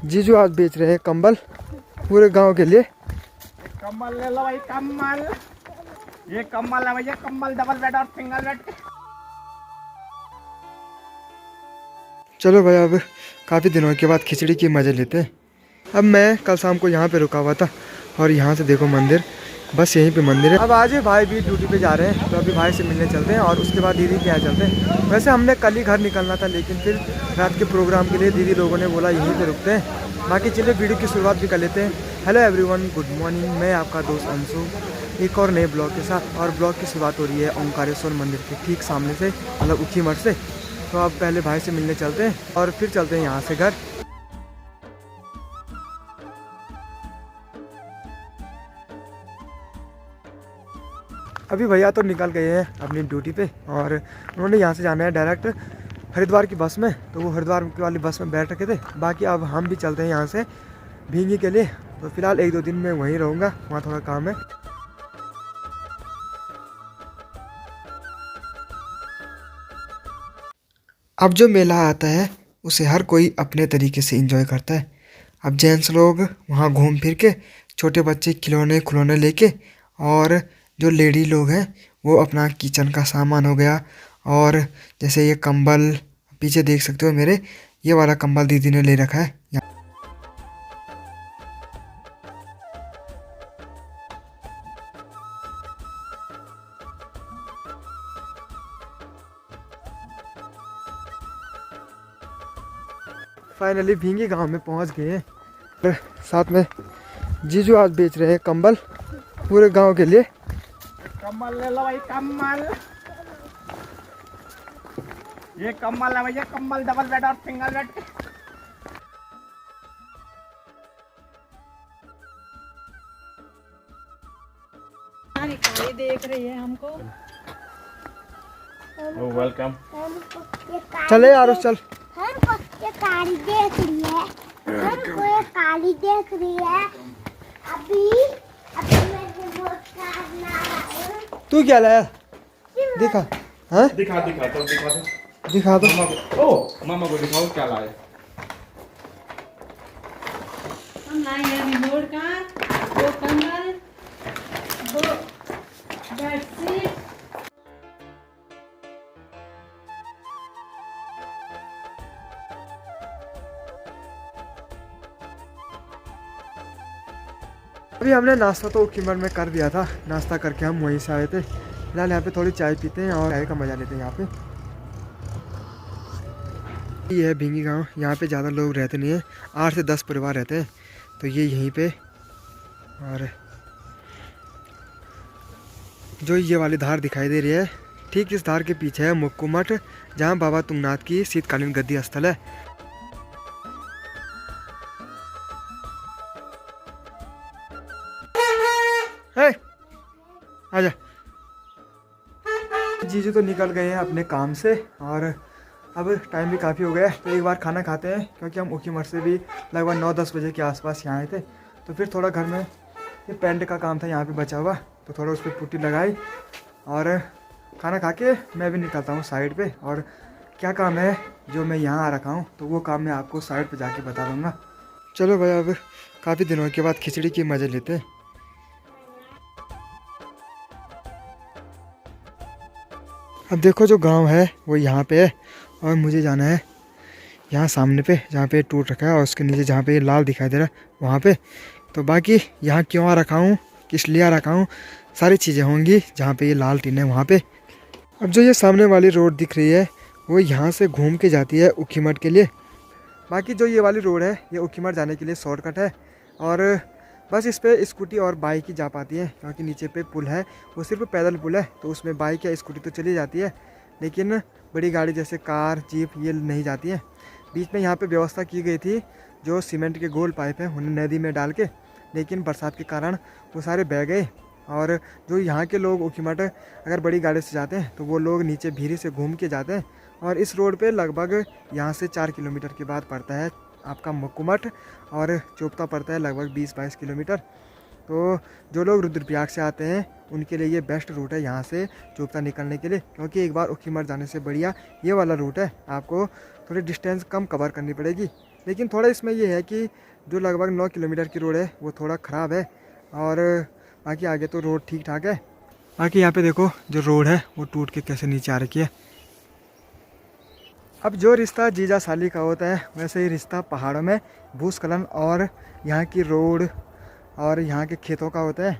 जीजू आज बेच रहे हैं कंबल पूरे गांव के लिए। कम्बल ले लो भाई, कम्बल। ये कम्बल है भैया, कम्बल डबल बेड और सिंगल बेड। चलो भाई, अब काफ़ी दिनों के बाद खिचड़ी की मज़े लेते हैं। अब मैं कल शाम को यहाँ पे रुका हुआ था और यहाँ से देखो मंदिर, बस यहीं पे मंदिर है। अब आज भाई भी ड्यूटी पे जा रहे हैं, तो अभी भाई से मिलने चलते हैं और उसके बाद दीदी के यहाँ चलते हैं। वैसे हमने कल ही घर निकलना था, लेकिन फिर रात के प्रोग्राम के लिए दीदी लोगों ने बोला यहीं पे रुकते हैं। बाकी चलिए वीडियो की शुरुआत भी कर लेते हैं। Hello everyone, good morning. मैं आपका दोस्त अंशु एक और नए ब्लॉग के साथ, और ब्लॉग की शुरुआत हो रही है ओंकारेश्वर मंदिर के ठीक सामने से, मतलब ऊखीमठ से। तो अब पहले भाई से मिलने चलते हैं और फिर चलते हैं यहाँ से घर। अभी भैया तो निकल गए हैं अपनी ड्यूटी पे और उन्होंने यहाँ से जाना है डायरेक्ट हरिद्वार की बस में, तो वो हरिद्वार वाली बस में बैठ रखे थे। बाकी अब हम भी चलते हैं यहाँ से भींगी के लिए। तो फिलहाल 1-2 दिन में वहीं रहूँगा, वहाँ थोड़ा काम है। अब जो मेला आता है उसे हर कोई अपने तरीके से एंजॉय करता है। अब जेंट्स लोग वहाँ घूम फिर के, छोटे बच्चे खिलौने खिलौने लेके, और जो लेडी लोग हैं वो अपना किचन का सामान हो गया, और जैसे ये कंबल पीछे देख सकते हो मेरे, ये वाला कंबल दीदी ने ले रखा है। फाइनली भींगी गांव में पहुंच गए हैं। साथ में जीजू आज बेच रहे हैं कंबल पूरे गांव के लिए। कम्बल ले लो भाई, कम्बल। ये कम्बल है भैया, कम्बल डबल बेड और सिंगल बेड। देख रही है हमको। वेलकम। चले यार चल। हमको ये काली देख रही है, हमको ये काली देख रही है। अभी मैं रिमोट करना है। तू क्या लाया? दिखा। हाँ दिखा तो दिखा दो। दिखा दो। मामा को, ओ मामा को दिखाओ क्या लाए। हम लाए हैं रिमोट का, 2 कंबल, 2 बेडशीट। अभी हमने नाश्ता तो ऊखीमठ में कर दिया था, नाश्ता करके हम वहीं से आए थे। फिलहाल यहाँ पे थोड़ी चाय पीते हैं और चाय का मज़ा लेते हैं यहाँ पे। ये है भींगी गांव, यहाँ पे ज़्यादा लोग रहते नहीं हैं, 8 से 10 परिवार रहते हैं। तो ये यहीं पे, और जो ये वाली धार दिखाई दे रही है, ठीक इस धार के पीछे है मुक्कू मठ, जहाँ बाबा तुंगनाथ की शीतकालीन गद्दी स्थल है। आजा। जीजू तो निकल गए हैं अपने काम से और अब टाइम भी काफ़ी हो गया है, तो एक बार खाना खाते हैं, क्योंकि हम ऊखीमठ से भी लगभग 9-10 बजे के आसपास यहाँ आए थे। तो फिर थोड़ा घर में ये पेंट का काम था यहाँ पे बचा हुआ, तो थोड़ा उस पर पुट्टी लगाई और खाना खा के मैं भी निकलता हूँ साइड पे। और क्या काम है जो मैं यहाँ आ रखा हूँ, तो वो काम मैं आपको साइड पे जाके बता दूँगा। चलो भाई, अब काफ़ी दिनों के बाद खिचड़ी की मज़े लेते हैं। अब देखो जो गांव है वो यहाँ पे है, और मुझे जाना है यहाँ सामने पे, जहाँ पे टूट रखा है, और उसके नीचे जहाँ पे ये लाल दिखाई दे रहा है वहाँ पे। तो बाकी यहाँ क्यों आ रखा हूँ, किस लिए आ रखा हूँ, सारी चीज़ें होंगी जहाँ पे ये लाल टीन है वहाँ पे। अब जो ये सामने वाली रोड दिख रही है वो यहाँ से घूम के जाती है ऊखीमठ के लिए। बाकी जो ये वाली रोड है ये ऊखीमठ जाने के लिए शॉर्टकट है, और बस इस पे स्कूटी और बाइक ही जा पाती है, क्योंकि नीचे पे पुल है, वो सिर्फ पैदल पुल है, तो उसमें बाइक या स्कूटी तो चली जाती है, लेकिन बड़ी गाड़ी जैसे कार जीप ये नहीं जाती है। बीच में यहाँ पे व्यवस्था की गई थी, जो सीमेंट के गोल पाइप हैं उन्हें नदी में डाल के, लेकिन बरसात के कारण वो सारे बह गए। और जो यहाँ के लोग ऊखीमठ अगर बड़ी गाड़ी से जाते हैं तो वो लोग नीचे भीरी से घूम के जाते हैं, और इस रोड पे लगभग यहाँ से 4 किलोमीटर के बाद पड़ता है आपका मुक्कू मठ, और चोपता पड़ता है लगभग 20-22 किलोमीटर। तो जो लोग रुद्रप्रयाग से आते हैं उनके लिए ये बेस्ट रूट है यहाँ से चोपता निकलने के लिए, क्योंकि एक बार ऊखीमठ जाने से बढ़िया ये वाला रूट है। आपको थोड़ी डिस्टेंस कम कवर करनी पड़ेगी, लेकिन थोड़ा इसमें ये है कि जो लगभग 9 किलोमीटर की रोड है वो थोड़ा ख़राब है, और बाकी आगे तो रोड ठीक ठाक है। बाकी यहाँ पे देखो जो रोड है वो टूट के कैसे नीचे आ रखी है। अब जो रिश्ता जीजा साली का होता है वैसे ही रिश्ता पहाड़ों में भूस्खलन और यहाँ की रोड और यहाँ के खेतों का होता है।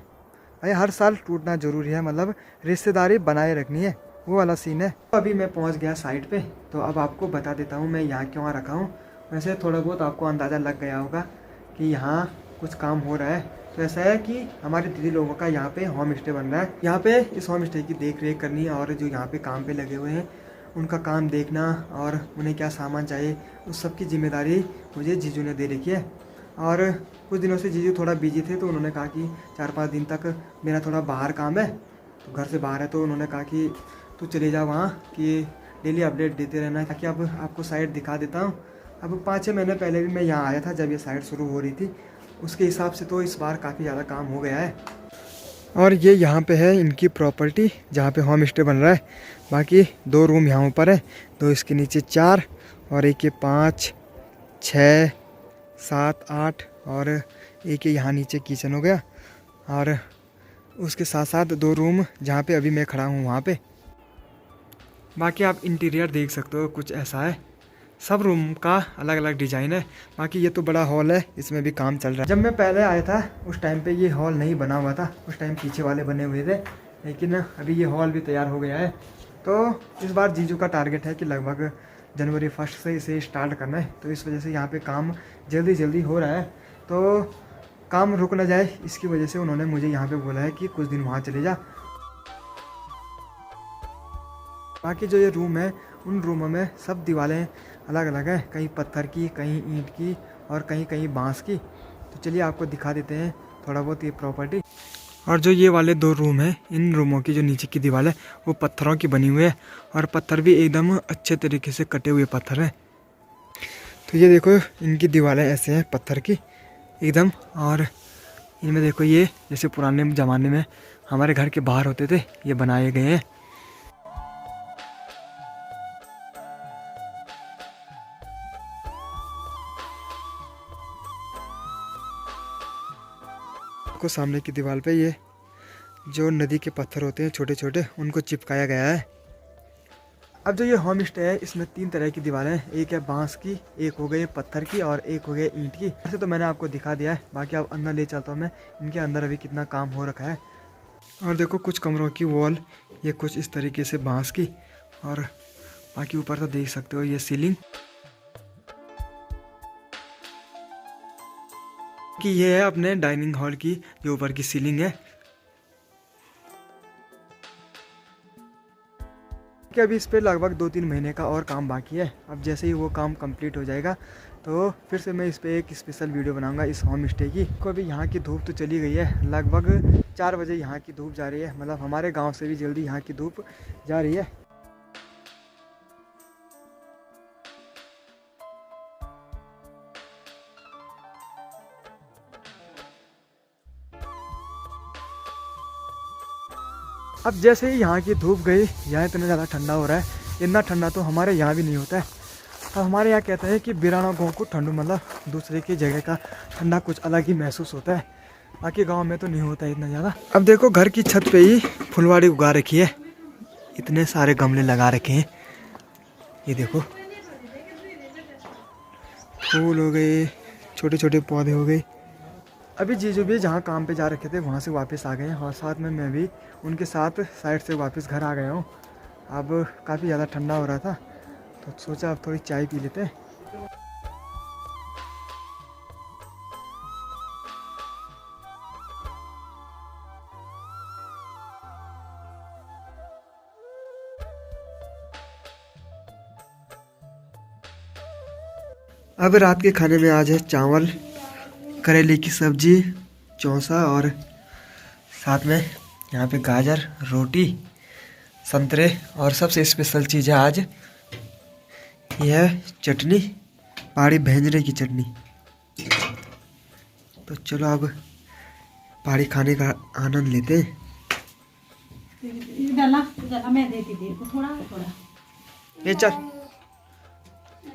भाई हर साल टूटना ज़रूरी है, मतलब रिश्तेदारी बनाए रखनी है, वो वाला सीन है। अभी मैं पहुँच गया साइड पे, तो अब आपको बता देता हूँ मैं यहाँ क्यों आ रखा हूँ। वैसे थोड़ा बहुत आपको अंदाज़ा लग गया होगा कि यहाँ कुछ काम हो रहा है। तो ऐसा है कि हमारे दीदी लोगों का यहाँ पे होम स्टे बन रहा है। यहाँ पे इस होम स्टे की देख रेख करनी है, और जो यहाँ पे काम पे लगे हुए हैं उनका काम देखना और उन्हें क्या सामान चाहिए उस सब की जिम्मेदारी मुझे जीजू ने दे रखी है। और कुछ दिनों से जीजू थोड़ा बिजी थे, तो उन्होंने कहा कि 4-5 दिन तक मेरा थोड़ा बाहर काम है, तो घर से बाहर है, तो उन्होंने कहा कि तू चले जा वहाँ कि डेली अपडेट देते रहना है, ताकि अब आपको साइट दिखा देता हूँ। अब 5-6 महीने पहले भी मैं यहाँ आया था जब ये साइट शुरू हो रही थी, उसके हिसाब से तो इस बार काफ़ी ज़्यादा काम हो गया है। और ये यहाँ पे है इनकी प्रॉपर्टी जहाँ पे होम स्टे बन रहा है। बाकी 2 रूम यहाँ ऊपर है, 2 इसके नीचे 4, और एक ये 5, 6, 7, 8, और एक ये यहाँ नीचे किचन हो गया, और उसके साथ साथ 2 रूम जहाँ पे अभी मैं खड़ा हूँ वहाँ पे। बाकी आप इंटीरियर देख सकते हो, कुछ ऐसा है। सब रूम का अलग अलग डिज़ाइन है। बाकी ये तो बड़ा हॉल है, इसमें भी काम चल रहा है। जब मैं पहले आया था उस टाइम पे ये हॉल नहीं बना हुआ था, उस टाइम पीछे वाले बने हुए थे, लेकिन अभी ये हॉल भी तैयार हो गया है। तो इस बार जीजू का टारगेट है कि लगभग जनवरी 1 से इसे स्टार्ट करना है, तो इस वजह से यहाँ पे काम जल्दी हो रहा है। तो काम रुक ना जाए इसकी वजह से उन्होंने मुझे यहाँ पे बोला है कि कुछ दिन वहाँ चले जा। बाकी जो ये रूम है उन रूमों में सब दीवारें अलग अलग है, कहीं पत्थर की, कहीं ईंट की, और कहीं कहीं बांस की। तो चलिए आपको दिखा देते हैं थोड़ा बहुत ये प्रॉपर्टी। और जो ये वाले 2 रूम हैं, इन रूमों की जो नीचे की दीवार है वो पत्थरों की बनी हुई है, और पत्थर भी एकदम अच्छे तरीके से कटे हुए पत्थर हैं। तो ये देखो इनकी दीवारें ऐसे हैं पत्थर की एकदम, और इनमें देखो ये जैसे पुराने ज़माने में हमारे घर के बाहर होते थे, ये बनाए गए हैं। को सामने की दीवार पे ये जो नदी के पत्थर होते हैं छोटे छोटे, उनको चिपकाया गया है। अब जो ये होम स्टे है इसमें 3 तरह की दीवारें हैं, एक है बांस की, एक हो गई पत्थर की, और एक हो गई ईंट की। ऐसे तो मैंने आपको दिखा दिया है, बाकी आप अंदर ले चलता हूँ मैं। इनके अंदर अभी कितना काम हो रखा है। और देखो कुछ कमरों की वॉल ये कुछ इस तरीके से बांस की, और बाकी ऊपर तो देख सकते हो ये सीलिंग कि ये है अपने डाइनिंग हॉल की जो ऊपर की सीलिंग है। कि अभी इस पे लगभग 2-3 महीने का और काम बाकी है। अब जैसे ही वो काम कंप्लीट हो जाएगा तो फिर से मैं इस पे एक स्पेशल वीडियो बनाऊंगा इस होम स्टे की। तो अभी यहाँ की धूप तो चली गई है, लगभग 4 बजे यहाँ की धूप जा रही है, मतलब हमारे गांव से भी जल्दी यहाँ की धूप जा रही है। अब जैसे ही यहाँ की धूप गई, यहाँ इतना ज़्यादा ठंडा हो रहा है, इतना ठंडा तो हमारे यहाँ भी नहीं होता है। अब हमारे यहाँ कहते हैं कि बिराना गाँव को ठंडू मतलब दूसरे की जगह का ठंडा कुछ अलग ही महसूस होता है, बाकी गांव में तो नहीं होता है इतना ज़्यादा। अब देखो घर की छत पे ही फुलवाड़ी उगा रखी है, इतने सारे गमले लगा रखे हैं। ये देखो फूल हो गए, छोटे छोटे पौधे हो गए। अभी जीजू भी जहाँ काम पे जा रखे थे वहाँ से वापस आ गए हैं, और साथ में मैं भी उनके साथ साइड से वापस घर आ गया हूँ। अब काफ़ी ज़्यादा ठंडा हो रहा था तो सोचा अब थोड़ी चाय पी लेते हैं। अब रात के खाने में आज है चावल, करेले की सब्जी, चौंसा, और साथ में यहाँ पे गाजर, रोटी, संतरे, और सबसे स्पेशल चीज़ है आज यह है चटनी, पहाड़ी भेंजने की चटनी। तो चलो अब पहाड़ी खाने का आनंद लेते हैं। डाला मैं देती थी थोड़ा थोड़ा। ये चल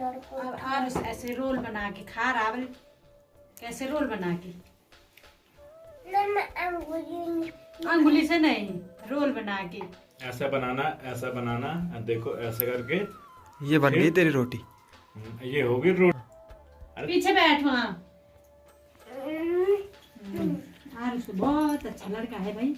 अब आरुष ऐसे रोल बना के खा रहा है। कैसे रोल बना के? अंगुली से नहीं, रोल बना के। ऐसा बनाना और देखो ऐसे करके ये बन गई तेरी रोटी। ये होगी रोटी। पीछे बैठ वहाँ। आरुष तो बहुत अच्छा लड़का है भाई।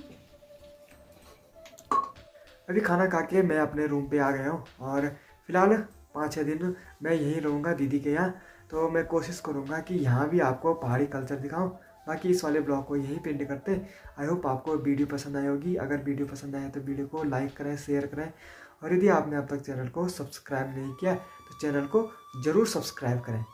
अभी खाना खा के मैं अपने रूम पे आ गया हूँ और फिलहाल 5-6 दिन मैं यहीं रहूँगा दीदी के यहाँ। तो मैं कोशिश करूँगा कि यहाँ भी आपको पहाड़ी कल्चर दिखाऊँ। बाकी इस वाले ब्लॉग को यहीं पेंड करते। आई होप आपको वीडियो पसंद आई होगी। अगर वीडियो पसंद आए तो वीडियो को लाइक करें, शेयर करें और यदि आपने अब तक चैनल को सब्सक्राइब नहीं किया तो चैनल को ज़रूर सब्सक्राइब करें।